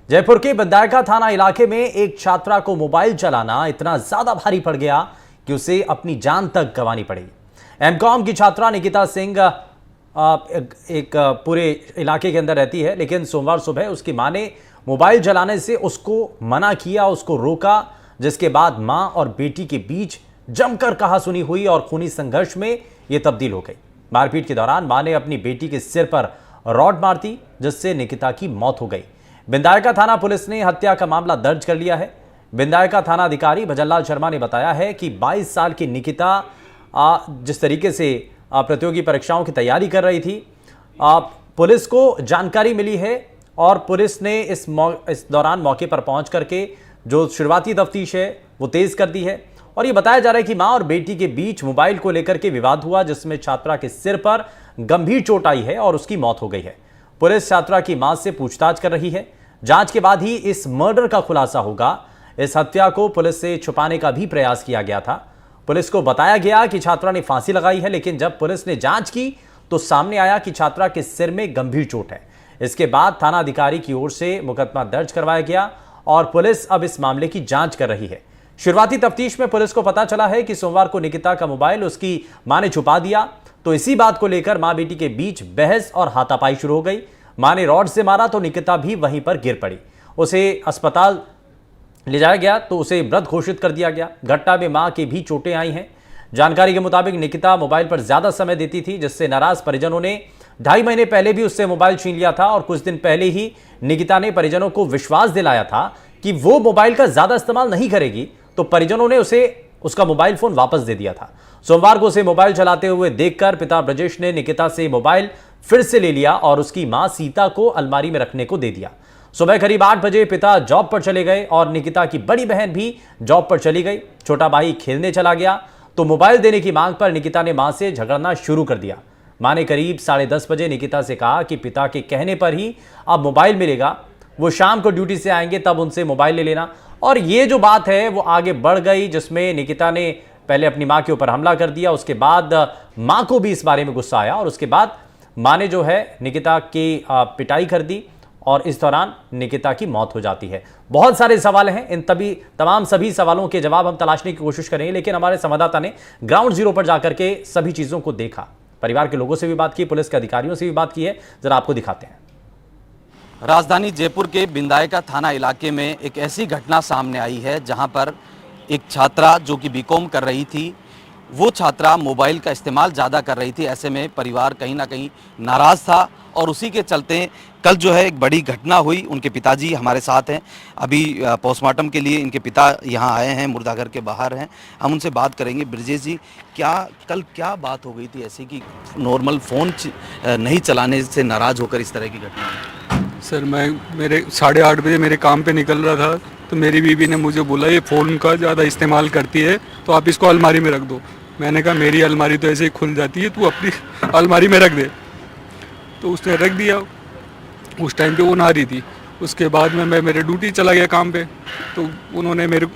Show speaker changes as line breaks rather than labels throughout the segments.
जयपुर के विधायका थाना इलाके में एक छात्रा को मोबाइल चलाना इतना ज्यादा भारी पड़ गया कि उसे अपनी जान तक गंवानी पड़ी। एमकॉम की छात्रा निकिता सिंह एक पूरे इलाके के अंदर रहती है, लेकिन सोमवार सुबह उसकी मां ने मोबाइल चलाने से उसको मना किया, उसको रोका, जिसके बाद मां और बेटी के बीच जमकर कहासुनी हुई और खूनी संघर्ष में यह तब्दील हो गई। मारपीट के दौरान मां ने अपनी बेटी के सिर पर रॉड मार दी, जिससे निकिता की मौत हो गई। विधायका थाना पुलिस ने हत्या का मामला दर्ज कर लिया है। विधायका थाना अधिकारी भजनलाल शर्मा ने बताया है कि 22 साल की निकिता जिस तरीके से प्रतियोगी परीक्षाओं की तैयारी कर रही थी, पुलिस को जानकारी मिली है और पुलिस ने इस दौरान मौके पर पहुंच करके जो शुरुआती तफ्तीश है वो तेज कर दी है। और ये बताया जा रहा है कि मां और बेटी के बीच मोबाइल को लेकर के विवाद हुआ, जिसमें छात्रा के सिर पर गंभीर चोट आई है और उसकी मौत हो गई है। पुलिस छात्रा की मां से पूछताछ कर रही है। जांच के बाद ही इस मर्डर का खुलासा होगा। इस हत्या को पुलिस से छुपाने का भी प्रयास किया गया था। पुलिस को बताया गया कि छात्रा ने फांसी लगाई है, लेकिन जब पुलिस ने जांच की तो सामने आया कि छात्रा के सिर में गंभीर चोट है। इसके बाद थाना अधिकारी की ओर से मुकदमा दर्ज करवाया गया और पुलिस अब इस मामले की जांच कर रही है। शुरुआती तफ्तीश में पुलिस को पता चला है कि सोमवार को निकिता का मोबाइल उसकी मां ने छुपा दिया, तो इसी बात को लेकर मां बेटी के बीच बहस और हाथापाई शुरू हो गई। मां ने रॉड से मारा तो निकिता भी वहीं पर गिर पड़ी। उसे अस्पताल ले जाया गया तो उसे मृत घोषित कर दिया गया। घटना में मां की भी चोटें आई हैं। जानकारी के मुताबिक निकिता मोबाइल पर ज्यादा समय देती थी, जिससे नाराज परिजनों ने 2.5 महीने पहले भी उससे मोबाइल छीन लिया था और कुछ दिन पहले ही निकिता ने परिजनों को विश्वास दिलाया था कि वो मोबाइल का ज्यादा इस्तेमाल नहीं करेगी, तो परिजनों ने उसे उसका मोबाइल फोन वापस दे दिया था। सोमवार को उसे मोबाइल चलाते हुए देखकर पिता ब्रजेश ने निकिता से मोबाइल फिर से ले लिया और उसकी मां सीता को अलमारी में रखने को दे दिया। सुबह करीब 8 बजे पिता जॉब पर चले गए और निकिता की बड़ी बहन भी जॉब पर चली गई। छोटा भाई खेलने चला गया तो मोबाइल देने की मांग पर निकिता ने मां से झगड़ना शुरू कर दिया। मां ने करीब 10:30 बजे निकिता से कहा कि पिता के कहने पर ही अब मोबाइल मिलेगा, वो शाम को ड्यूटी से आएंगे तब उनसे मोबाइल ले लेना। और ये जो बात है वो आगे बढ़ गई, जिसमें निकिता ने पहले अपनी मां के ऊपर हमला कर दिया। उसके बाद मां को भी इस बारे में गुस्सा आया और उसके बाद मां ने जो है निकिता की पिटाई कर दी और इस दौरान निकिता की मौत हो जाती है। बहुत सारे सवाल हैं, इन तमाम सभी सवालों के जवाब हम तलाशने की कोशिश करेंगे, लेकिन हमारे संवाददाता ने ग्राउंड जीरो पर जाकर के सभी चीजों को देखा, परिवार के लोगों से भी बात की, पुलिस के अधिकारियों से भी बात की है। जरा आपको दिखाते हैं।
राजधानी जयपुर के विधायका थाना इलाके में एक ऐसी घटना सामने आई है जहां पर एक छात्रा जो कि बीकॉम कर रही थी, वो छात्रा मोबाइल का इस्तेमाल ज़्यादा कर रही थी। ऐसे में परिवार कहीं ना कहीं नाराज़ था और उसी के चलते कल जो है एक बड़ी घटना हुई। उनके पिताजी हमारे साथ हैं, अभी पोस्टमार्टम के लिए इनके पिता यहाँ आए हैं, मुर्दाघर के बाहर हैं। हम उनसे बात करेंगे। ब्रजेश जी, कल क्या बात हो गई थी ऐसी कि नॉर्मल फ़ोन नहीं चलाने से नाराज़ होकर इस तरह की घटना हुई?
सर, मेरे 8:30 बजे मेरे काम पे निकल रहा था तो मेरी बीवी ने मुझे बोला ये फ़ोन का ज़्यादा इस्तेमाल करती है तो आप इसको अलमारी में रख दो। मैंने कहा मेरी अलमारी तो ऐसे ही खुल जाती है, तू अपनी अलमारी में रख दे। तो उसने रख दिया। उस टाइम पे वो नहा रही थी। उसके बाद में मैं मेरे ड्यूटी चला गया काम पे। तो उन्होंने मेरे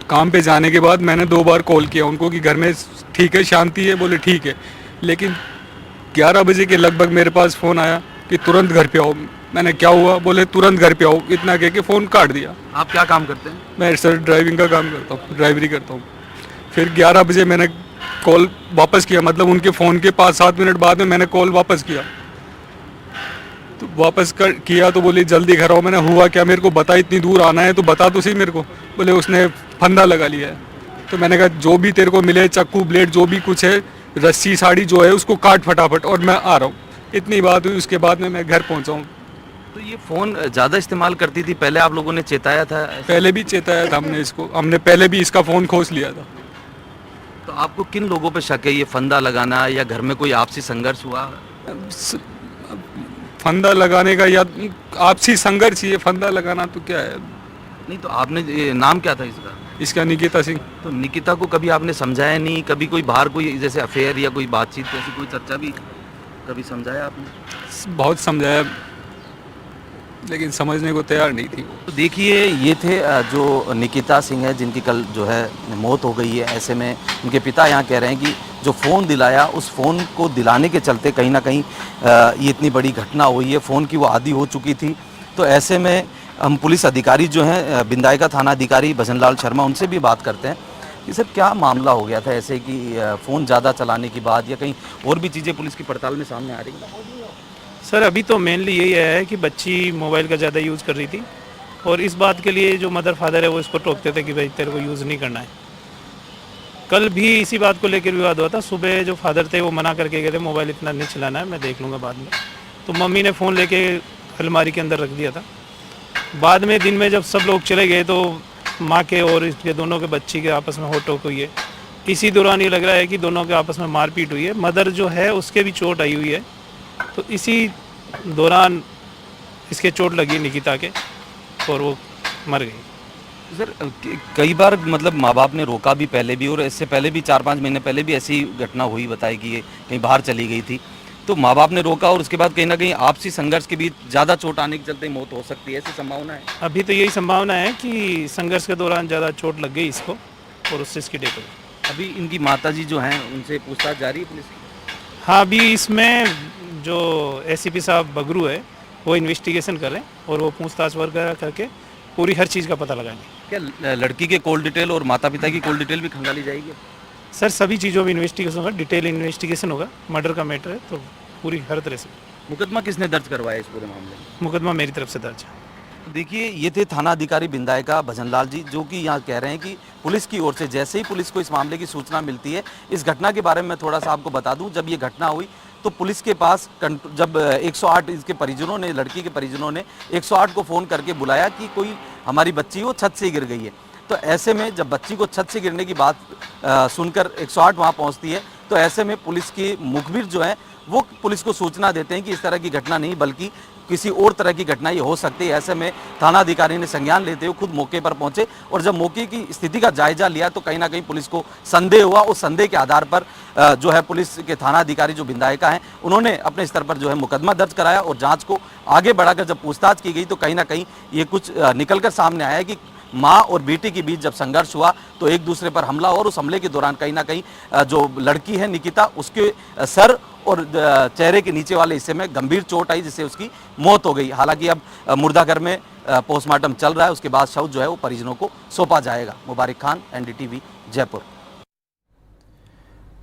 काम पे जाने के बाद मैंने 2 बार कॉल किया उनको कि घर में ठीक है, शांति है। बोले ठीक है। लेकिन 11 बजे के लगभग मेरे पास फ़ोन आया कि तुरंत घर पे आओ। मैंने क्या हुआ? बोले तुरंत घर पे आओ। इतना कह के फ़ोन काट दिया।
आप क्या काम करते हैं?
मैं सर ड्राइविंग का काम करता हूँ, ड्राइवरी करता हूँ। फिर 11 बजे मैंने कॉल वापस किया, मतलब उनके फ़ोन के 5-7 मिनट बाद में मैंने कॉल वापस किया। तो वापस किया तो बोले जल्दी घर आओ। मैंने हुआ क्या, मेरे को बता, इतनी दूर आना है तो बता तो सही मेरे को। बोले उसने फंदा लगा लिया है। तो मैंने कहा जो भी तेरे को मिले, चाकू, ब्लेड, जो भी कुछ है, रस्सी, साड़ी जो है उसको काट फटाफट और मैं आ रहा हूँ। इतनी बात हुई। उसके बाद में मैं घर पहुँचा हूँ।
तो ये फ़ोन ज़्यादा इस्तेमाल करती थी, पहले आप लोगों ने चेताया था?
पहले भी चेताया था हमने इसको, हमने पहले भी इसका फ़ोन खोस लिया था।
तो आपको किन लोगों पे शक है? ये फंदा लगाना या घर में कोई आपसी संघर्ष हुआ?
फंदा लगाने का या आपसी संघर्ष, ये फंदा लगाना तो क्या है?
नहीं तो आपने, ये नाम क्या था इसका?
इसका निकिता सिंह।
तो निकिता को कभी आपने समझाया नहीं? कभी कोई बाहर कोई जैसे अफेयर या कोई बातचीत ऐसी कोई चर्चा भी कभी समझाया आपने?
बहुत समझाया लेकिन समझने को तैयार नहीं थी।
तो देखिए, ये थे जो निकिता सिंह है जिनकी कल जो है मौत हो गई है। ऐसे में उनके पिता यहाँ कह रहे हैं कि जो फ़ोन दिलाया, उस फ़ोन को दिलाने के चलते कहीं ना कहीं ये इतनी बड़ी घटना हुई है। फ़ोन की वो आदी हो चुकी थी। तो ऐसे में हम पुलिस अधिकारी जो हैं बिंदायका थाना अधिकारी भजनलाल शर्मा, उनसे भी बात करते हैं कि सर क्या मामला हो गया था ऐसे कि फ़ोन ज़्यादा चलाने के बाद या कहीं और भी चीज़ें पुलिस की पड़ताल में सामने आ रही हैं?
सर अभी तो मेनली यही है कि बच्ची मोबाइल का ज़्यादा यूज़ कर रही थी और इस बात के लिए जो मदर फादर है वो इसको टोकते थे कि भाई तेरे को यूज़ नहीं करना है। कल भी इसी बात को लेकर विवाद हुआ था। सुबह जो फादर थे वो मना करके गए थे मोबाइल इतना नहीं चलाना है, मैं देख लूँगा बाद में। तो मम्मी ने फ़ोन लेके अलमारी के अंदर रख दिया था। बाद में दिन में जब सब लोग चले गए तो माँ के और इसके दोनों के बच्ची के आपस में हो टोक हुई है। इसी दौरान ये लग रहा है कि दोनों के आपस में मारपीट हुई है। मदर जो है उसके भी चोट आई हुई है। तो इसी दौरान इसके चोट लगी निकिता के और वो मर गई।
सर कई बार मतलब माँ बाप ने रोका भी पहले भी, और इससे पहले भी 4-5 महीने पहले भी ऐसी घटना हुई, बताई कि ये कहीं बाहर चली गई थी, तो माँ बाप ने रोका और उसके बाद कहीं ना कहीं आपसी संघर्ष के बीच ज़्यादा चोट आने के चलते मौत हो सकती है, ऐसी संभावना है?
अभी तो यही संभावना है कि संघर्ष के दौरान ज़्यादा चोट लग गई इसको और उससे इसकी डेथ हो गई।
अभी इनकी माताजी जो हैं उनसे पूछताछ जारी है पुलिस की?
हाँ, अभी इसमें जो एसीपी साहब बगरू है वो इन्वेस्टिगेशन कर रहे हैं और वो पूछताछ वगैरह करके पूरी हर चीज़ का पता लगाएंगे।
क्या लड़की के कॉल डिटेल और माता पिता की कॉल डिटेल भी खंगाली जाएगी?
सर सभी चीज़ों में इन्वेस्टिगेशन होगा, डिटेल इन्वेस्टिगेशन होगा। मर्डर का मैटर है तो पूरी हर तरह से।
मुकदमा किसने दर्ज करवाया इस पूरे मामले में?
मुकदमा मेरी तरफ से दर्ज है।
देखिए, ये थे थाना अधिकारी बिंदायका भजनलाल जी, जो कि यहाँ कह रहे हैं कि पुलिस की ओर से जैसे ही पुलिस को इस मामले की सूचना मिलती है, इस घटना के बारे में मैं थोड़ा सा आपको बता दूं, जब ये घटना हुई तो पुलिस के पास जब 108 इसके परिजनों ने, लड़की के परिजनों ने 108 को फ़ोन करके बुलाया कि कोई हमारी बच्ची वो छत से गिर गई है। तो ऐसे में जब बच्ची को छत से गिरने की बात सुनकर 108 वहाँ पहुँचती है, तो ऐसे में पुलिस के मुखबिर जो है वो पुलिस को सूचना देते हैं कि इस तरह की घटना नहीं बल्कि किसी और तरह की घटना ये हो सकती है। ऐसे में थाना अधिकारी ने संज्ञान लेते हुए खुद मौके पर पहुंचे और जब मौके की स्थिति का जायजा लिया तो कहीं ना कहीं पुलिस को संदेह हुआ। उस संदेह के आधार पर जो है पुलिस के थाना अधिकारी जो बिंदायका हैं उन्होंने अपने स्तर पर जो है मुकदमा दर्ज कराया और जांच को आगे बढ़ाकर जब पूछताछ की गई तो कहीं ना कहीं ये कुछ निकलकर सामने आया कि माँ और बेटी के बीच जब संघर्ष हुआ तो एक दूसरे पर हमला और उस हमले के दौरान कहीं ना कहीं जो लड़की है निकिता, उसके सर और चेहरे के नीचे वाले हिस्से में गंभीर चोट आई जिससे उसकी मौत हो गई। हालांकि अब मुर्दाघर में पोस्टमार्टम चल रहा है, उसके बाद शव जो है वो परिजनों को सौंपा जाएगा। मुबारक खान, एनडीटीवी, जयपुर।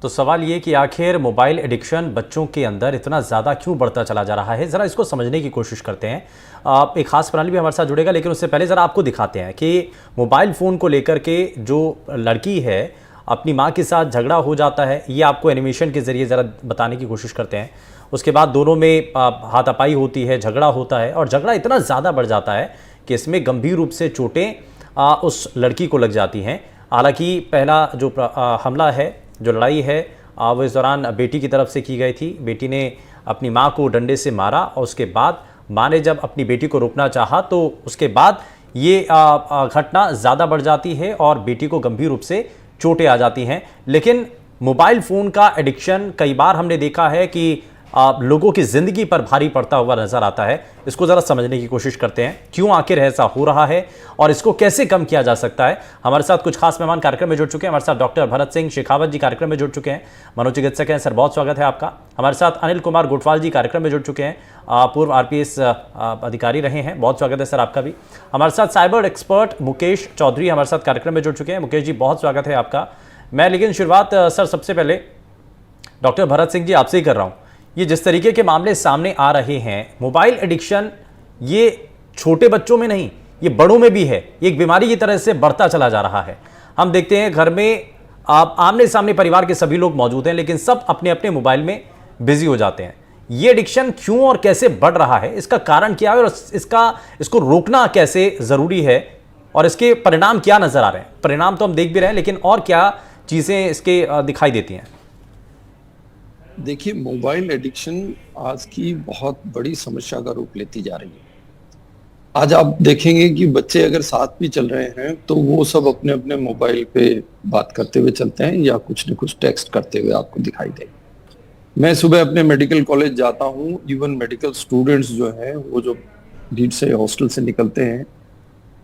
तो सवाल ये कि आखिर मोबाइल एडिक्शन बच्चों के अंदर इतना ज़्यादा क्यों बढ़ता चला जा रहा है, ज़रा इसको समझने की कोशिश करते हैं। एक खास प्रणाली भी हमारे साथ जुड़ेगा, लेकिन उससे पहले ज़रा आपको दिखाते हैं कि मोबाइल फ़ोन को लेकर के जो लड़की है अपनी माँ के साथ झगड़ा हो जाता है, ये आपको एनिमेशन के ज़रिए ज़रा बताने की कोशिश करते हैं। उसके बाद दोनों में हाथापाई होती है, झगड़ा होता है और झगड़ा इतना ज़्यादा बढ़ जाता है कि इसमें गंभीर रूप से चोटें उस लड़की को लग जाती हैं। हालांकि पहला जो हमला है, जो लड़ाई है, वो इस दौरान बेटी की तरफ से की गई थी। बेटी ने अपनी माँ को डंडे से मारा और उसके बाद माँ ने जब अपनी बेटी को रोकना चाहा तो उसके बाद ये घटना ज़्यादा बढ़ जाती है और बेटी को गंभीर रूप से चोटें आ जाती हैं। लेकिन मोबाइल फ़ोन का एडिक्शन कई बार हमने देखा है कि लोगों की ज़िंदगी पर भारी पड़ता हुआ नज़र आता है। इसको ज़रा समझने की कोशिश करते हैं, क्यों आखिर ऐसा हो रहा है और इसको कैसे कम किया जा सकता है। हमारे साथ कुछ खास मेहमान कार्यक्रम में जुड़ चुके हैं। हमारे साथ डॉक्टर भरत सिंह शेखावत जी कार्यक्रम में जुड़ चुके हैं, मनोचिकित्सक हैं। सर, बहुत स्वागत है आपका। हमारे साथ अनिल कुमार गोटवाल जी कार्यक्रम में जुड़ चुके हैं, पूर्व RPS अधिकारी रहे हैं, बहुत स्वागत है सर आपका भी। हमारे साथ साइबर एक्सपर्ट मुकेश चौधरी हमारे साथ कार्यक्रम में जुड़ चुके हैं। मुकेश जी, बहुत स्वागत है आपका। मैं लेकिन शुरुआत सर सबसे पहले डॉक्टर भरत सिंह जी आपसे ही कर रहा हूँ। ये जिस तरीके के मामले सामने आ रहे हैं, मोबाइल एडिक्शन ये छोटे बच्चों में नहीं, ये बड़ों में भी है, एक बीमारी की तरह से बढ़ता चला जा रहा है। हम देखते हैं घर में आमने सामने परिवार के सभी लोग मौजूद हैं लेकिन सब अपने अपने मोबाइल में बिजी हो जाते हैं। ये एडिक्शन क्यों और कैसे बढ़ रहा है, इसका कारण क्या है और इसको रोकना कैसे ज़रूरी है और इसके परिणाम क्या नज़र आ रहे हैं? परिणाम तो हम देख भी रहे हैं लेकिन और क्या चीज़ें इसके दिखाई देती हैं?
देखिए, मोबाइल एडिक्शन आज की बहुत बड़ी समस्या का रूप लेती जा रही है। आज आप देखेंगे कि बच्चे अगर साथ भी चल रहे हैं तो वो सब अपने अपने मोबाइल पे बात करते हुए चलते हैं या कुछ न कुछ टेक्स्ट करते हुए आपको दिखाई देगा। मैं सुबह अपने मेडिकल कॉलेज जाता हूँ, इवन मेडिकल स्टूडेंट्स जो हैं वो जो नीट से हॉस्टल से निकलते हैं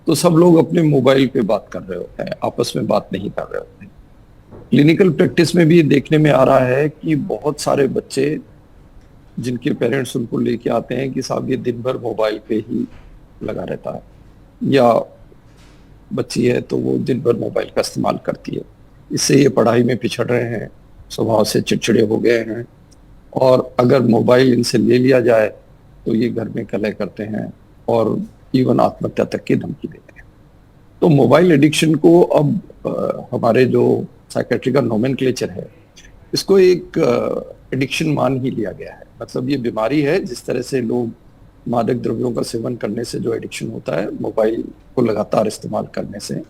तो सब लोग अपने मोबाइल पे बात कर रहे होते हैं, आपस में बात नहीं कर रहे होते हैं। क्लिनिकल प्रैक्टिस में भी देखने में आ रहा है कि बहुत सारे बच्चे जिनके पेरेंट्स उनको लेके आते हैं कि साहब ये दिन भर मोबाइल पे ही लगा रहता है, या बच्ची है तो वो दिन भर मोबाइल का इस्तेमाल करती है। इससे ये पढ़ाई में पिछड़ रहे हैं, स्वभाव से चिड़चिड़े हो गए हैं, और अगर मोबाइल इनसे ले लिया जाए तो ये घर में कलह करते हैं और इवन आत्महत्या तक की धमकी देते हैं। तो मोबाइल एडिक्शन को अब हमारे जो साइकेट्री का नोमेनक्लेचर है, इसको एक एडिक्शन मान ही लिया गया है। मतलब ये बीमारी है, जिस तरह से लोग मादक द्रव्यों का सेवन करने से जो एडिक्शन होता है, मोबाइल को लगातार इस्तेमाल करने से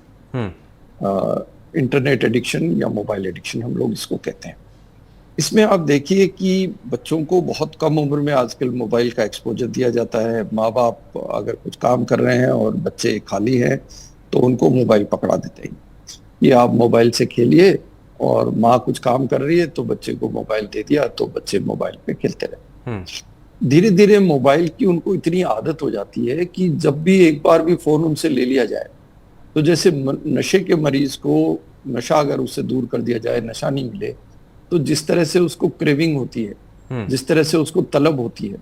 इंटरनेट एडिक्शन या मोबाइल एडिक्शन हम लोग इसको कहते हैं। इसमें आप देखिए कि बच्चों को बहुत कम उम्र में आजकल मोबाइल का एक्सपोजर दिया जाता है। माँ बाप अगर कुछ काम कर रहे हैं और बच्चे खाली हैं तो उनको मोबाइल पकड़ा देते हैं, ये आप मोबाइल से खेलिए, और माँ कुछ काम कर रही है तो बच्चे को मोबाइल दे दिया तो बच्चे मोबाइल पे खेलते रहे। धीरे धीरे मोबाइल की उनको इतनी आदत हो जाती है कि जब भी एक बार भी फोन उनसे ले लिया जाए, तो जैसे नशे के मरीज को नशा अगर उससे दूर कर दिया जाए, नशा नहीं मिले, तो जिस तरह से उसको क्रेविंग होती है, जिस तरह से उसको तलब होती है,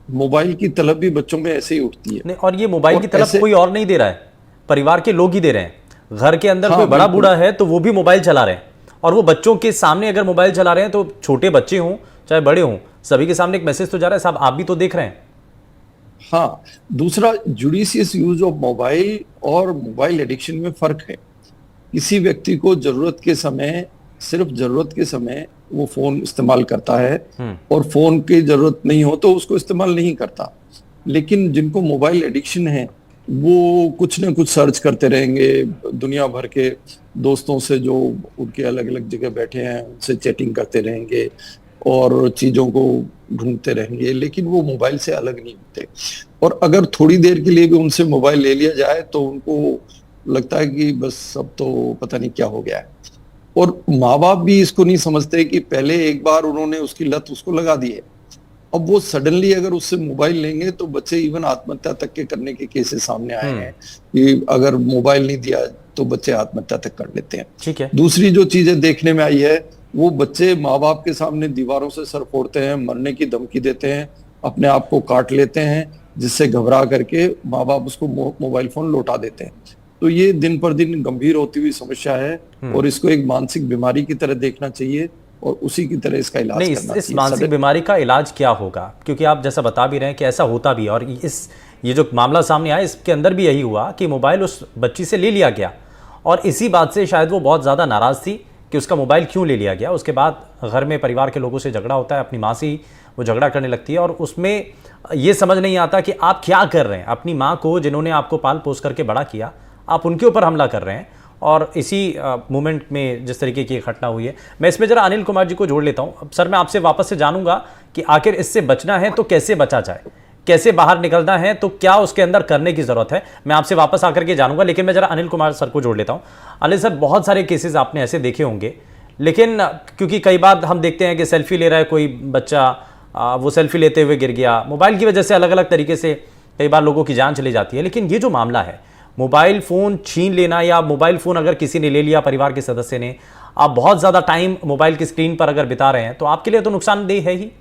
मोबाइल की तलब भी बच्चों में ऐसे ही उठती है।
नहीं, और ये मोबाइल की तलब कोई और नहीं दे रहा है, परिवार के लोग ही दे रहे हैं। घर के अंदर कोई बड़ा बूढ़ा है तो वो भी मोबाइल चला रहे हैं, और वो बच्चों के सामने अगर मोबाइल चला रहे हैं, तो छोटे बच्चे हों चाहे बड़े हों, सभी के सामने एक मैसेज तो जा रहा है, साहब आप भी तो देख रहे हैं।
हाँ, दूसरा जुडिशियस यूज ऑफ मोबाइल और मोबाइल एडिक्शन में फर्क है। किसी व्यक्ति को जरूरत के समय, सिर्फ जरूरत के समय वो फोन इस्तेमाल करता है, और फोन की जरूरत नहीं हो तो उसको इस्तेमाल नहीं करता। लेकिन जिनको मोबाइल एडिक्शन है, वो कुछ ना कुछ सर्च करते रहेंगे, दुनिया भर के दोस्तों से जो उनके अलग अलग जगह बैठे हैं उनसे चैटिंग करते रहेंगे और चीजों को ढूंढते रहेंगे, लेकिन वो मोबाइल से अलग नहीं होते। और अगर थोड़ी देर के लिए भी उनसे मोबाइल ले लिया जाए तो उनको लगता है कि बस अब तो पता नहीं क्या हो गया है। और माँ बाप भी इसको नहीं समझते कि पहले एक बार उन्होंने उसकी लत उसको लगा दी है, अब वो सडनली अगर उससे मोबाइल लेंगे तो बच्चे इवन आत्महत्या तक के करने के केसेस सामने आए हैं कि अगर मोबाइल नहीं दिया तो बच्चे आत्महत्या तक कर लेते हैं।
ठीक है।
दूसरी जो चीजें देखने में आई है, वो बच्चे माँ बाप के सामने दीवारों से सर फोड़ते हैं, मरने की धमकी देते हैं, अपने आप को काट लेते हैं, जिससे घबरा करके माँ बाप उसको मोबाइल फोन लौटा देते हैं। तो ये दिन पर दिन गंभीर होती हुई समस्या है, और इसको एक मानसिक बीमारी की तरह देखना चाहिए और उसी की तरह इसका इलाज
नहीं,
करना चाहिए।
इस मानसिक बीमारी का इलाज क्या होगा? क्योंकि आप जैसा बता भी रहे हैं कि ऐसा होता भी है, और ये जो मामला सामने आया इसके अंदर भी यही हुआ कि मोबाइल उस बच्ची से ले लिया गया, और इसी बात से शायद वो बहुत ज़्यादा नाराज़ थी कि उसका मोबाइल क्यों ले लिया गया। उसके बाद घर में परिवार के लोगों से झगड़ा होता है, अपनी माँ से ही वो झगड़ा करने लगती है, और उसमें ये समझ नहीं आता कि आप क्या कर रहे हैं। अपनी माँ को, जिन्होंने आपको पाल पोस करके बड़ा किया, आप उनके ऊपर हमला कर रहे हैं। और इसी मोमेंट में जिस तरीके की घटना हुई है, मैं इसमें जरा अनिल कुमार जी को जोड़ लेता हूं। अब सर, मैं आपसे वापस से जानूंगा कि आखिर इससे बचना है तो कैसे बचा जाए, कैसे बाहर निकलना है तो क्या उसके अंदर करने की जरूरत है, मैं आपसे वापस आकर के जानूंगा। लेकिन मैं जरा अनिल कुमार सर को जोड़ लेता हूं। अनिल सर, बहुत सारे केसेस आपने ऐसे देखे होंगे, लेकिन क्योंकि कई बार हम देखते हैं कि सेल्फी ले रहा है कोई बच्चा, वो सेल्फी लेते हुए गिर गया, मोबाइल की वजह से अलग अलग तरीके से कई बार लोगों की जान चली जाती है। लेकिन ये जो मामला है, मोबाइल फ़ोन छीन लेना, या मोबाइल फ़ोन अगर किसी ने ले लिया, परिवार के सदस्य ने, आप बहुत ज़्यादा टाइम मोबाइल की स्क्रीन पर अगर बिता रहे हैं तो आपके लिए तो नुकसानदेह है ही।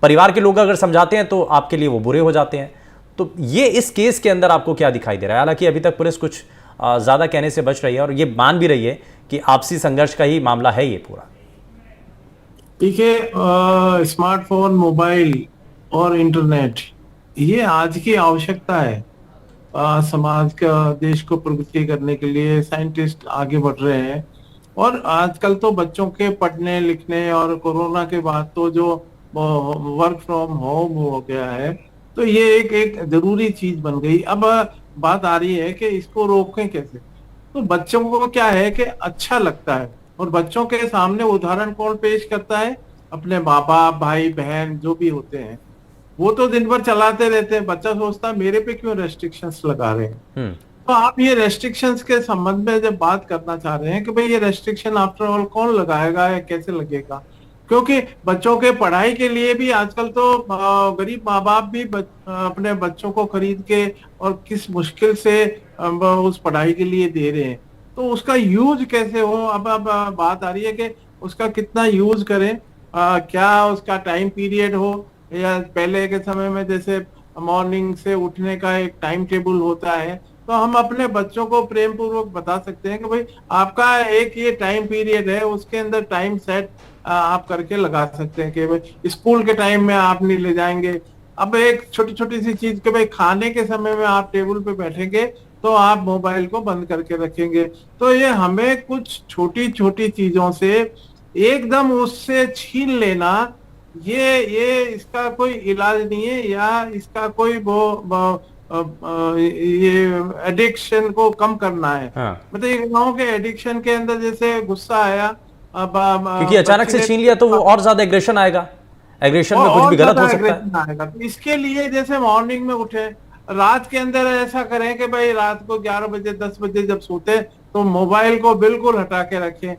परिवार के लोग अगर समझाते हैं तो आपके लिए वो बुरे हो जाते हैं। तो ये इस केस के अंदर आपको क्या दिखाई दे रहा है? हालांकि अभी तक पुलिस कुछ ज़्यादा कहने से बच रही है और ये मान भी रही है कि आपसी संघर्ष का ही मामला है ये पूरा।
देखिए, स्मार्टफोन, मोबाइल और इंटरनेट ये आज की आवश्यकता है। समाज का, देश को प्रगति करने के लिए साइंटिस्ट आगे बढ़ रहे हैं, और आजकल तो बच्चों के पढ़ने लिखने और कोरोना के बाद तो जो वर्क फ्रॉम होम हो गया है, तो ये एक जरूरी चीज बन गई। अब बात आ रही है कि इसको रोकें कैसे। तो बच्चों को क्या है कि अच्छा लगता है, और बच्चों के सामने उदाहरण कौन पेश करता है? अपने माँ बाप, भाई बहन जो भी होते हैं, वो तो दिन भर चलाते रहते हैं। बच्चा सोचता है मेरे पे क्यों रेस्ट्रिक्शंस लगा रहे हैं। तो आप ये रेस्ट्रिक्शंस के संबंध में जब बात करना चाह रहे हैं कि भाई ये रेस्ट्रिक्शन आफ्टर ऑल कौन लगाएगा या कैसे लगेगा, क्योंकि बच्चों के पढ़ाई के लिए भी आजकल तो गरीब माँ बाप भी अपने बच्चों को खरीद के और किस मुश्किल से उस पढ़ाई के लिए दे रहे हैं। तो उसका यूज कैसे हो, अब बात आ रही है कि उसका कितना यूज करें, क्या उसका टाइम पीरियड हो, या पहले के समय में जैसे मॉर्निंग से उठने का एक टाइम टेबल होता है, तो हम अपने बच्चों को प्रेम पूर्वक बता सकते हैं कि भाई आपका एक ये टाइम पीरियड है, उसके अंदर टाइम सेट आप करके लगा सकते हैं कि भाई स्कूल के टाइम में आप नहीं ले जाएंगे। अब एक छोटी छोटी सी चीज के भाई खाने के समय में आप टेबल पे बैठेंगे तो आप मोबाइल को बंद करके रखेंगे। तो ये हमें कुछ छोटी छोटी चीजों से एकदम उससे छीन लेना, ये इसका कोई इलाज नहीं है, या इसका कोई ये एडिक्शन को कम करना है।
हाँ।
मतलब ये गाँव के एडिक्शन के अंदर जैसे गुस्सा आया,
क्योंकि अचानक से छीन लिया तो वो और ज्यादा एग्रेशन आएगा, एग्रेशन में कुछ भी गलत हो सकता है।
आएगा। तो इसके लिए जैसे मॉर्निंग में उठे, रात के अंदर ऐसा करें कि भाई रात को 11 बजे 10 बजे जब सोते तो मोबाइल को बिल्कुल हटा के रखें।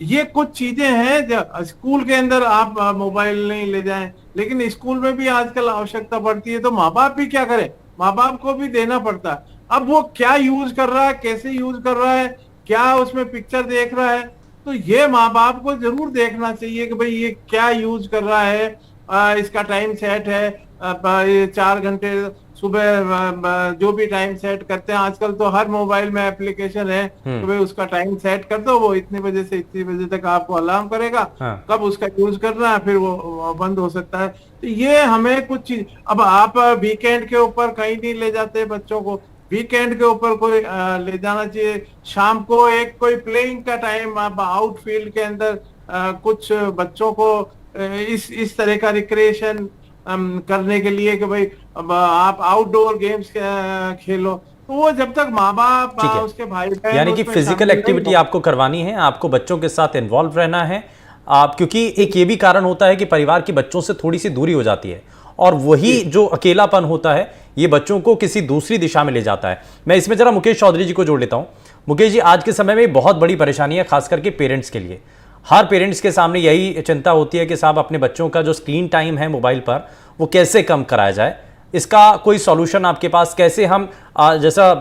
ये कुछ चीजें हैं जो स्कूल के अंदर आप मोबाइल नहीं ले जाएं, लेकिन स्कूल में भी आजकल आवश्यकता पड़ती है, तो माँ बाप भी क्या करें, माँ बाप को भी देना पड़ता है। अब वो क्या यूज कर रहा है, कैसे यूज कर रहा है, क्या उसमें पिक्चर देख रहा है, तो ये माँ बाप को जरूर देखना चाहिए कि भाई ये क्या यूज कर रहा है, इसका टाइम सेट है, ये 4 घंटे सुबह जो भी टाइम सेट करते हैं आजकल तो हर मोबाइल में एप्लीकेशन है कि भाई उसका टाइम सेट कर दो, वो इतने बजे से इतने बजे तक आपको अलार्म करेगा।
हाँ।
कब उसका यूज करना है फिर वो बंद हो सकता है। तो ये हमें कुछ चीज, अब आप वीकेंड के ऊपर कहीं नहीं ले जाते बच्चों को, वीकेंड के ऊपर कोई ले जाना चाहिए। शाम को एक कोई प्लेइंग का टाइम आप आउटफील्ड के अंदर कुछ बच्चों को इस तरह का रिक्रिएशन करने के लिए कि भाई अब आप आउटडोर गेम्स खेलो, तो वो जब तक माँ बाप
ठीक है।
उसके भाई बहन
यानी कि
उसमें
फिजिकल
शामिल नहीं
एक्टिविटी आपको करवानी है, आपको बच्चों के साथ इन्वॉल्व रहना है आप, क्योंकि एक ये भी कारण होता है कि परिवार की बच्चों से थोड़ी सी दूरी हो जाती है और वही जो अकेलापन होता है ये बच्चों को किसी दूसरी दिशा में ले जाता है। मैं इसमें जरा मुकेश चौधरी जी को जोड़ लेता हूं। मुकेश जी, आज के समय में बहुत बड़ी परेशानी है खास करके पेरेंट्स के लिए। हर पेरेंट्स के सामने यही चिंता होती है कि साहब अपने बच्चों का जो स्क्रीन टाइम है मोबाइल पर वो कैसे कम कराया जाए, इसका कोई सॉल्यूशन आपके पास, कैसे हम जैसा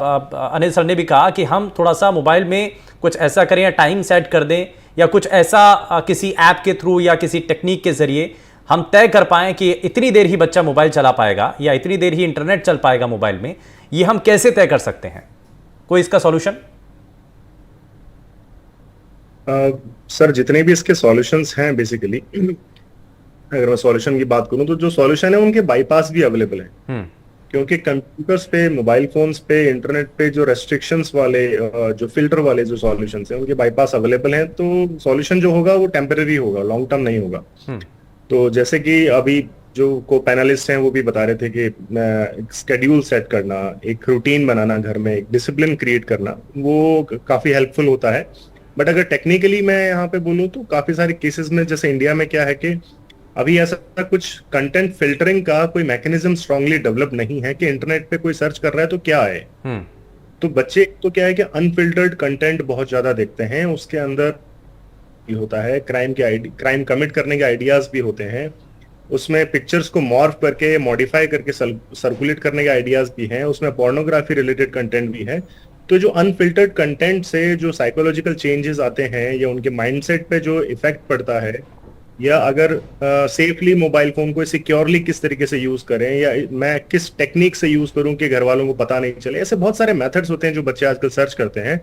अनिल सर ने भी कहा कि हम थोड़ा सा मोबाइल में कुछ ऐसा करें या टाइम सेट कर दें या कुछ ऐसा किसी ऐप के थ्रू या किसी टेक्निक के जरिए हम तय कर पाएं कि इतनी देर ही बच्चा मोबाइल चला पाएगा या इतनी देर ही इंटरनेट चल पाएगा मोबाइल में, ये हम कैसे तय कर सकते हैं? कोई इसका सॉल्यूशन?
सर जितने भी इसके सॉल्यूशंस हैं बेसिकली, अगर मैं सॉल्यूशन की बात करूं तो जो सॉल्यूशन है उनके बाईपास भी अवेलेबल है। क्योंकि कंप्यूटर्स पे, मोबाइल फोन्स पे, इंटरनेट पे जो रेस्ट्रिक्शंस वाले, जो फिल्टर वाले जो सॉल्यूशंस हैं उनके बाईपास अवेलेबल हैं। तो सॉल्यूशन जो होगा वो टेम्पररी होगा, लॉन्ग टर्म नहीं होगा। तो जैसे कि अभी जो को पैनलिस्ट हैं वो भी बता रहे थे कि एक स्केड्यूल सेट करना, एक रूटीन बनाना घर में, एक डिसिप्लिन क्रिएट करना, वो काफी हेल्पफुल होता है। बट अगर टेक्निकली मैं यहाँ पे बोलूँ तो काफी सारे केसेस में, जैसे इंडिया में क्या है कि अभी ऐसा कुछ कंटेंट फिल्टरिंग का कोई मैकेनिज्म स्ट्रांगली डेवलप नहीं है कि इंटरनेट पे कोई सर्च कर रहा है तो क्या है। तो बच्चे तो क्या है कि अनफिल्टर्ड कंटेंट बहुत ज्यादा देखते हैं, उसके अंदर ये होता है क्राइम कमिट करने के आइडियाज भी होते हैं, उसमें पिक्चर्स को मॉर्फ करके मॉडिफाई करके सर्कुलेट करने के आइडियाज भी हैं, उसमें पोर्नोग्राफी रिलेटेड कंटेंट भी है। तो जो अनफिल्टर्ड कंटेंट से जो साइकोलॉजिकल चेंजेस आते हैं या उनके माइंडसेट पे जो इफेक्ट पड़ता है, या अगर सेफली मोबाइल फोन को सिक्योरली किस तरीके से यूज करें, या मैं किस टेक्निक से यूज करूं कि घर वालों को पता नहीं चले, ऐसे बहुत सारे मेथड्स होते हैं जो बच्चे आजकल सर्च करते हैं।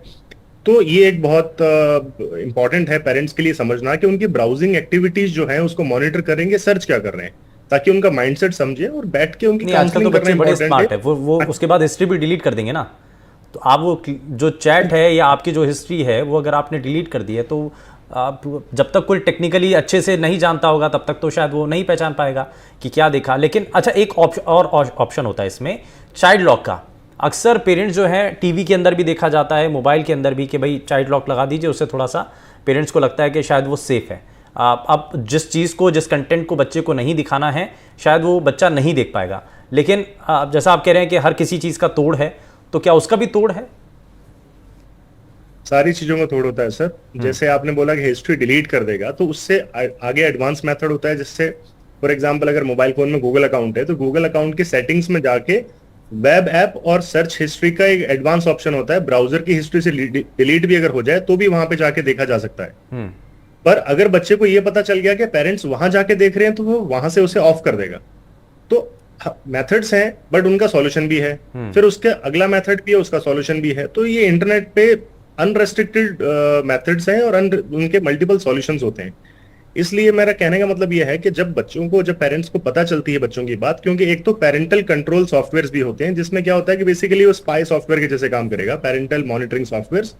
तो ये एक बहुत इंपॉर्टेंट है पेरेंट्स के लिए समझना कि उनकी ब्राउजिंग एक्टिविटीज जो है उसको मॉनिटर करेंगे, सर्च क्या कर रहे हैं, ताकि उनका माइंडसेट समझे और बैठ के उनकी
आजकल तो बच्चे बड़े स्मार्ट है, वो उसके बाद हिस्ट्री भी डिलीट कर देंगे ना। तो आप वो जो चैट है या आपकी जो हिस्ट्री है वो अगर आपने डिलीट कर दी है तो आप जब तक कोई टेक्निकली अच्छे से नहीं जानता होगा तब तक तो शायद वो नहीं पहचान पाएगा कि क्या देखा। लेकिन अच्छा, एक ऑप्शन होता है इसमें, चाइल्ड लॉक का। अक्सर पेरेंट्स जो है टीवी के अंदर भी देखा जाता है, मोबाइल के अंदर भी, कि भाई चाइल्ड लॉक लगा दीजिए, उससे थोड़ा सा पेरेंट्स को लगता है कि शायद वो सेफ है। अब जिस चीज़ को, जिस कंटेंट को बच्चे को नहीं दिखाना है शायद वो बच्चा नहीं देख पाएगा। लेकिन जैसा आप कह रहे हैं कि हर किसी चीज़ का तोड़ है, तो क्या उसका भी तोड़ है?
सारी चीजों में तोड़ होता है सर। जैसे आपने बोला कि हिस्ट्री डिलीट कर देगा, तो उससे आगे एडवांस मेथड होता है, जिससे फॉर एग्जांपल अगर मोबाइल फोन में गूगल अकाउंट है तो गूगल अकाउंट के सेटिंग्स में जाके वेब ऐप और सर्च हिस्ट्री का एक एडवांस ऑप्शन होता है। ब्राउजर की हिस्ट्री से डिलीट भी अगर हो जाए तो भी वहां पे जाके देखा जा सकता है। पर अगर बच्चे को ये पता चल गया कि पेरेंट्स वहां जाके देख रहे हैं तो वो वहां से उसे ऑफ कर देगा। तो मेथड्स हैं बट उनका सॉल्यूशन भी है, फिर उसके अगला मेथड भी है, उसका सॉल्यूशन भी है। तो ये इंटरनेट पे अनरेस्ट्रिक्टेड मेथड्स हैं और उनके मल्टीपल सॉल्यूशंस होते हैं। इसलिए मेरा कहने का मतलब यह है कि जब पेरेंट्स को पता चलती है बच्चों की बात, क्योंकि एक तो पेरेंटल कंट्रोल सॉफ्टवेयर्स भी होते हैं जिसमें क्या होता है कि बेसिकली वो स्पाई सॉफ्टवेयर के जैसे काम करेगा, पेरेंटल मॉनिटरिंग सॉफ्टवेयर्स,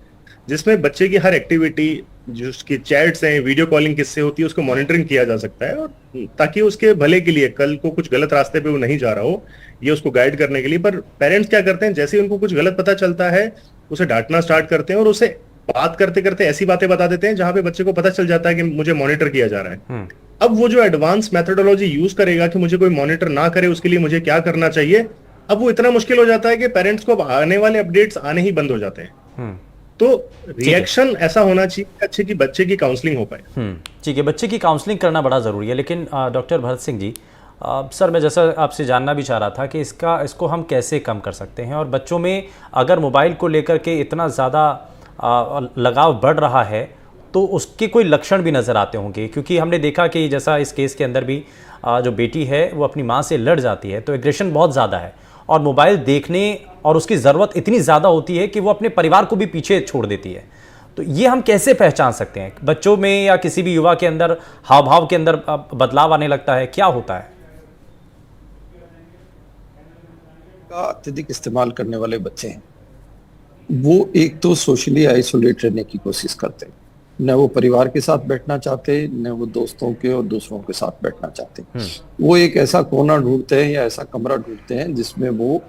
जिसमें बच्चे की हर एक्टिविटी, जो उसकी चैट्स हैं, वीडियो कॉलिंग किससे होती है, उसको मॉनिटरिंग किया जा सकता है, और ताकि उसके भले के लिए, कल को कुछ गलत रास्ते पे वो नहीं जा रहा हो, ये उसको गाइड करने के लिए। पर पेरेंट्स क्या करते हैं, जैसे ही उनको कुछ गलत पता चलता है उसे डांटना स्टार्ट करते हैं और उसे बात करते करते ऐसी बातें बता देते हैं जहां पे बच्चे को पता चल जाता है कि मुझे मॉनिटर किया जा रहा है। अब वो जो एडवांस मेथोडोलॉजी यूज करेगा कि मुझे कोई मॉनिटर ना करे, उसके लिए मुझे क्या करना चाहिए, अब वो इतना मुश्किल हो जाता है कि पेरेंट्स को आने वाले अपडेट्स आने ही बंद हो जाते हैं। तो रिएक्शन ऐसा होना चाहिए अच्छे कि बच्चे की काउंसलिंग हो पाए।
ठीक है, बच्चे की काउंसलिंग करना बड़ा ज़रूरी है। लेकिन डॉक्टर भरत सिंह जी, सर मैं जैसा आपसे जानना भी चाह रहा था कि इसको हम कैसे कम कर सकते हैं, और बच्चों में अगर मोबाइल को लेकर के इतना ज़्यादा लगाव बढ़ रहा है तो उसके कोई लक्षण भी नज़र आते होंगे, क्योंकि हमने देखा कि जैसा इस केस के अंदर भी जो बेटी है वो अपनी माँ से लड़ जाती है, तो एग्रेशन बहुत ज़्यादा है, और मोबाइल देखने और उसकी ज़रूरत इतनी ज़्यादा होती है कि वो अपने परिवार को भी पीछे छोड़ देती है। तो ये हम कैसे पहचान सकते हैं बच्चों में या किसी भी युवा के अंदर, हाव भाव के अंदर बदलाव आने लगता है, क्या होता है?
का अत्यधिक इस्तेमाल करने वाले बच्चे हैं, वो एक तो सोशली आइसोलेट रहने की कोशिश करते हैं, न वो परिवार के साथ बैठना चाहते, न वो दोस्तों के और दूसरों के साथ बैठना चाहते। वो एक ऐसा कोना ढूंढते हैं या ऐसा कमरा ढूंढते हैं जिसमें वो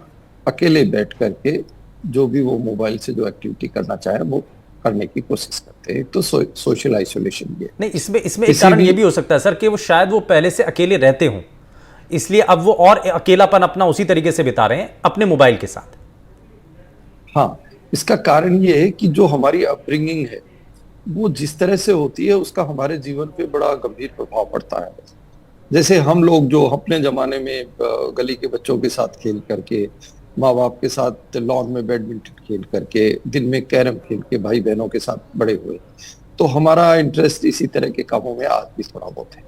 अकेले बैठ करके जो भी वो मोबाइल से जो एक्टिविटी करना चाहे वो करने की कोशिश करते हैं। तो सोशल आइसोलेशन ये
नहीं, इसमें एक कारण ये भी हो सकता है सर कि वो शायद वो पहले से अकेले रहते हों, इसलिए अब वो और अकेलापन अपना उसी तरीके से बिता रहे हैं अपने मोबाइल के साथ।
हाँ, इसका कारण ये है कि जो हमारी अपब्रिंगिंग है वो जिस तरह से होती है उसका हमारे जीवन पे बड़ा गंभीर प्रभाव पड़ता है। जैसे हम लोग जो अपने जमाने में गली के बच्चों के साथ खेल करके, माँ बाप के साथ लॉन में बैडमिंटन खेल करके, दिन में कैरम खेल के भाई बहनों के साथ बड़े हुए, तो हमारा इंटरेस्ट इसी तरह के कामों में आज भी थोड़ा बहुत है।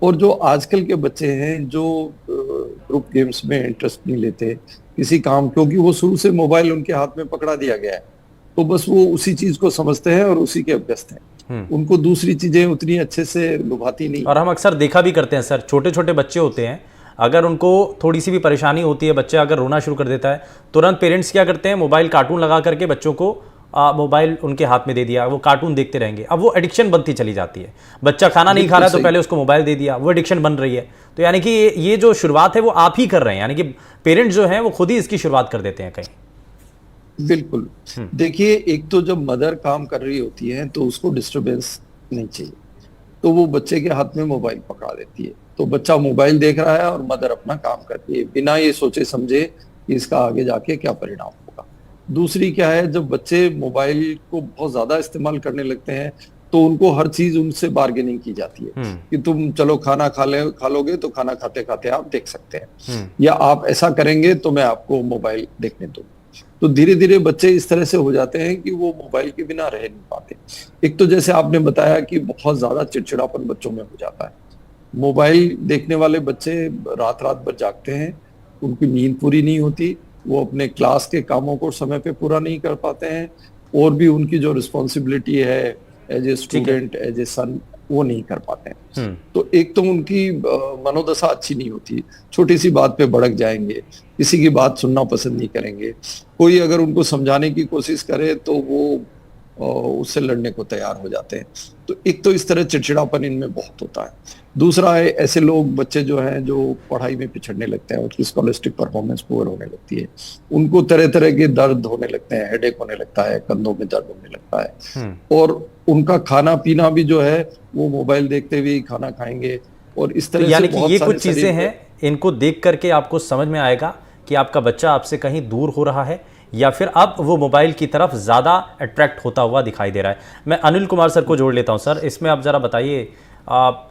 और जो आजकल के बच्चे हैं जो ग्रुप गेम्स में इंटरेस्ट नहीं लेते किसी काम, क्योंकि वो शुरू से मोबाइल उनके हाथ में पकड़ा दिया गया है, तो बस वो उसी चीज को समझते हैं और उसी के अभ्यस्त हैं। उनको दूसरी चीजें उतनी अच्छे से लुभाती नहीं।
और हम अक्सर देखा भी करते हैं सर, छोटे छोटे बच्चे होते हैं, अगर उनको थोड़ी सी भी परेशानी होती है, बच्चा अगर रोना शुरू कर देता है, तुरंत पेरेंट्स क्या करते हैं, मोबाइल कार्टून लगा करके बच्चों को मोबाइल उनके हाथ में दे दिया, वो कार्टून देखते रहेंगे। अब वो एडिक्शन बनती चली जाती है। बच्चा खाना नहीं खा रहा है तो पहले उसको मोबाइल दे दिया, वो एडिक्शन बन रही है। तो यानी कि ये जो शुरुआत है वो आप ही कर रहे हैं, यानी कि पेरेंट्स जो हैं वो खुद ही इसकी शुरुआत कर देते हैं कहीं।
बिल्कुल। देखिए, एक तो जब मदर काम कर रही होती है तो उसको डिस्टरबेंस नहीं चाहिए, तो वो बच्चे के हाथ में मोबाइल पकड़ा देती है, तो बच्चा मोबाइल देख रहा है और मदर अपना काम करती है बिना ये सोचे समझे कि इसका आगे जाके क्या परिणाम होगा। दूसरी क्या है, जब बच्चे मोबाइल को बहुत ज्यादा इस्तेमाल करने लगते हैं तो उनको हर चीज उनसे बार्गेनिंग की जाती है कि तुम चलो खाना खा लोगे तो खाना खाते खाते आप देख सकते हैं, या आप ऐसा करेंगे तो मैं आपको मोबाइल देखने दूंगा। तो धीरे धीरे बच्चे इस तरह से हो जाते हैं कि वो मोबाइल के बिना रह नहीं पाते। एक तो जैसे आपने बताया कि बहुत ज्यादा चिड़चिड़ापन बच्चों में हो जाता है। मोबाइल देखने वाले बच्चे रात रात भर जागते हैं, उनकी नींद पूरी नहीं होती, वो अपने क्लास के कामों को समय पे पूरा नहीं कर पाते हैं, और भी उनकी जो रिस्पॉन्सिबिलिटी है as a student, as a son, वो नहीं कर पाते हैं। तो एक तो उनकी मनोदशा अच्छी नहीं होती, छोटी सी बात पे भड़क जाएंगे, किसी की बात सुनना पसंद नहीं करेंगे, कोई अगर उनको समझाने की कोशिश करे तो वो उससे लड़ने को तैयार हो जाते हैं। तो एक तो इस तरह चिड़चिड़ापन इनमें बहुत होता है। दूसरा है, ऐसे लोग बच्चे जो हैं जो पढ़ाई में पिछड़ने लगते हैं, उनकी स्कॉलस्टिक परफॉर्मेंस पुअर होने लगती है, उनको तरह तरह के दर्द होने लगते हैं, हेडेक होने लगता है, कंधों में दर्द होने लगता है, और उनका खाना पीना भी जो है वो मोबाइल देखते हुए खाना खाएंगे। और इस तरह
यानी
से
कि
बहुत
ये
सारे
कुछ चीजें हैं, इनको देख करके आपको समझ में आएगा कि आपका बच्चा आपसे कहीं दूर हो रहा है या फिर अब वो मोबाइल की तरफ ज़्यादा अट्रैक्ट होता हुआ दिखाई दे रहा है। मैं अनिल कुमार सर को जोड़ लेता हूं। सर, इसमें आप ज़रा बताइए,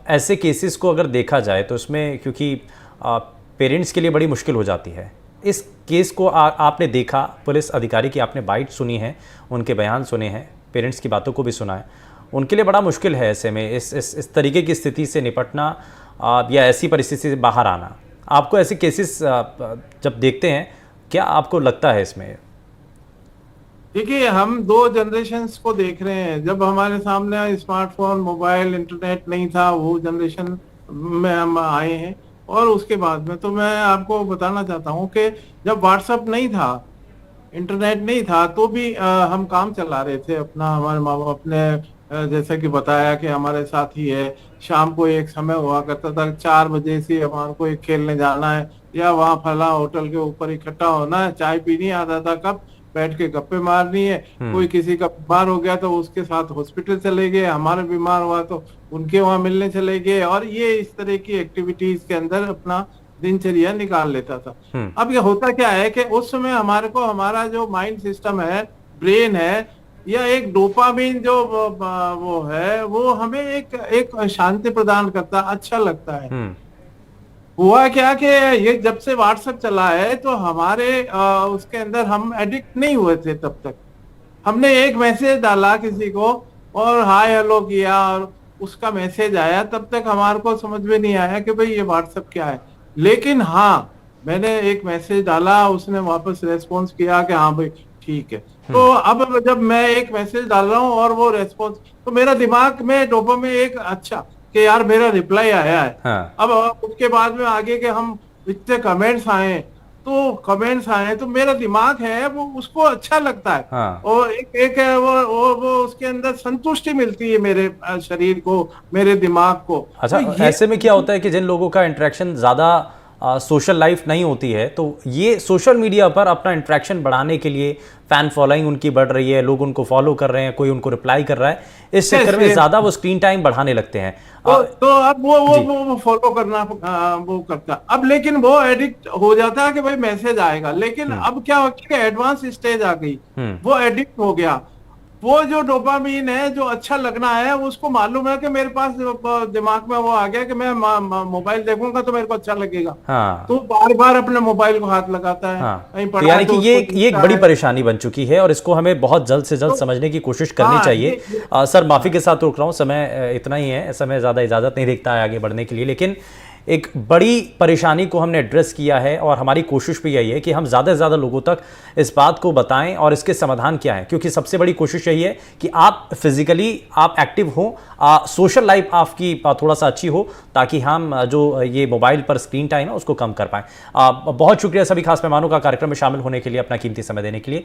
ऐसे केसेस को अगर देखा जाए तो इसमें क्योंकि पेरेंट्स के लिए बड़ी मुश्किल हो जाती है, इस केस को आपने देखा, पुलिस अधिकारी की आपने बाइट सुनी है, उनके बयान सुने हैं, पेरेंट्स की बातों को भी सुना है, उनके लिए बड़ा मुश्किल है ऐसे में इस तरीके की स्थिति से निपटना या ऐसी परिस्थिति से बाहर आना। आपको ऐसे केसेस जब देखते हैं, क्या आपको लगता है इसमें?
देखिए, हम दो जनरेशन्स को देख रहे हैं। जब हमारे सामने स्मार्टफोन, मोबाइल, इंटरनेट नहीं था, वो जनरेशन में हम आए हैं। और उसके बाद में तो मैं आपको बताना चाहता हूँ कि जब व्हाट्सएप नहीं था, इंटरनेट नहीं था, तो भी हम काम चला रहे थे अपना। हमारे माँ बाप ने जैसे कि बताया कि हमारे साथ ही है, शाम को एक समय हुआ करता था 4 बजे से हमारे को एक खेलने जाना है या वहाँ फला होटल के ऊपर इकट्ठा होना है, चाय पीनी आता था, कप बैठ के गप्पे मारनी है। कोई किसी का बीमार हो गया तो उसके साथ हॉस्पिटल चले गए, हमारे बीमार हुआ तो उनके वहां मिलने चले गए, और ये इस तरह की एक्टिविटीज के अंदर अपना दिनचर्या निकाल लेता था। अब ये होता क्या है कि उस समय हमारे को हमारा जो माइंड सिस्टम है, ब्रेन है, या एक डोपामिन जो वो है, वो हमें एक शांति प्रदान करता, अच्छा लगता है। हुआ क्या कि ये जब से व्हाट्सएप चला है तो हमारे उसके अंदर हम एडिक्ट नहीं हुए थे। तब तक हमने एक मैसेज डाला किसी को और हाय हेलो किया और उसका मैसेज आया, तब तक हमारे को समझ में नहीं आया कि भाई ये व्हाट्सएप क्या है। लेकिन हाँ, मैंने एक मैसेज डाला, उसने वापस रेस्पॉन्स किया कि हाँ भाई ठीक है। तो अब जब मैं एक मैसेज डाल रहा हूँ और वो रेस्पॉन्स, तो मेरा दिमाग में डोपामिन एक अच्छा कि यार मेरा रिप्लाई आया है।
हाँ।
अब उसके बाद में आगे के हम इतने कमेंट्स आए तो मेरा दिमाग है वो उसको अच्छा लगता है।
हाँ।
और एक है वो उसके अंदर संतुष्टि मिलती है मेरे शरीर को, मेरे दिमाग को।
अच्छा,
तो
ऐसे में क्या होता है कि जिन लोगों का इंटरेक्शन ज़्यादा सोशल लाइफ नहीं होती है, तो ये सोशल मीडिया पर अपना इंटरेक्शन बढ़ाने के लिए फैन फॉलोइंग उनकी बढ़ रही है, लोग उनको फॉलो कर रहे हैं, कोई उनको रिप्लाई कर रहा है, इस चक्कर में ज़्यादा वो स्क्रीन टाइम बढ़ाने लगते हैं।
तो अब वो फॉलो करना वो करता। अब लेकिन वो एडिक्ट हो जाता है कि भाई मैसेज आएगा। लेकिन अब क्या हो गया, एडवांस स्टेज आ गई, वो एडिक्ट हो गया। वो जो डोपामीन है, जो अच्छा लगना है, उसको मालूम है कि मेरे पास दिमाग में वो आ गया कि मैं मोबाइल देखूंगा तो मेरे को अच्छा लगेगा।
हाँ।
तो बार बार अपने मोबाइल को हाथ लगाता है।
हाँ।
कहीं
तो
पढ़ा
यानी
तो
कि
उसको
ये एक
दिखता
बड़ी
है।
परेशानी बन चुकी है और इसको हमें बहुत जल्द से जल्द समझने की कोशिश करनी
हाँ,
चाहिए। सर माफी के साथ रोक रहा हूँ, समय इतना ही है, समय ज़्यादा इजाज़त नहीं देखता है आगे बढ़ने के लिए, लेकिन एक बड़ी परेशानी को हमने एड्रेस किया है और हमारी कोशिश भी यही है कि हम ज़्यादा से ज़्यादा लोगों तक इस बात को बताएं और इसके समाधान क्या है। क्योंकि सबसे बड़ी कोशिश यही है कि आप फिजिकली आप एक्टिव हो, सोशल लाइफ आपकी थोड़ा सा अच्छी हो, ताकि हम जो ये मोबाइल पर स्क्रीन टाइम है उसको कम कर पाएँ। बहुत शुक्रिया सभी खास मेहमानों का कार्यक्रम में शामिल होने के लिए, अपना कीमती समय देने के लिए।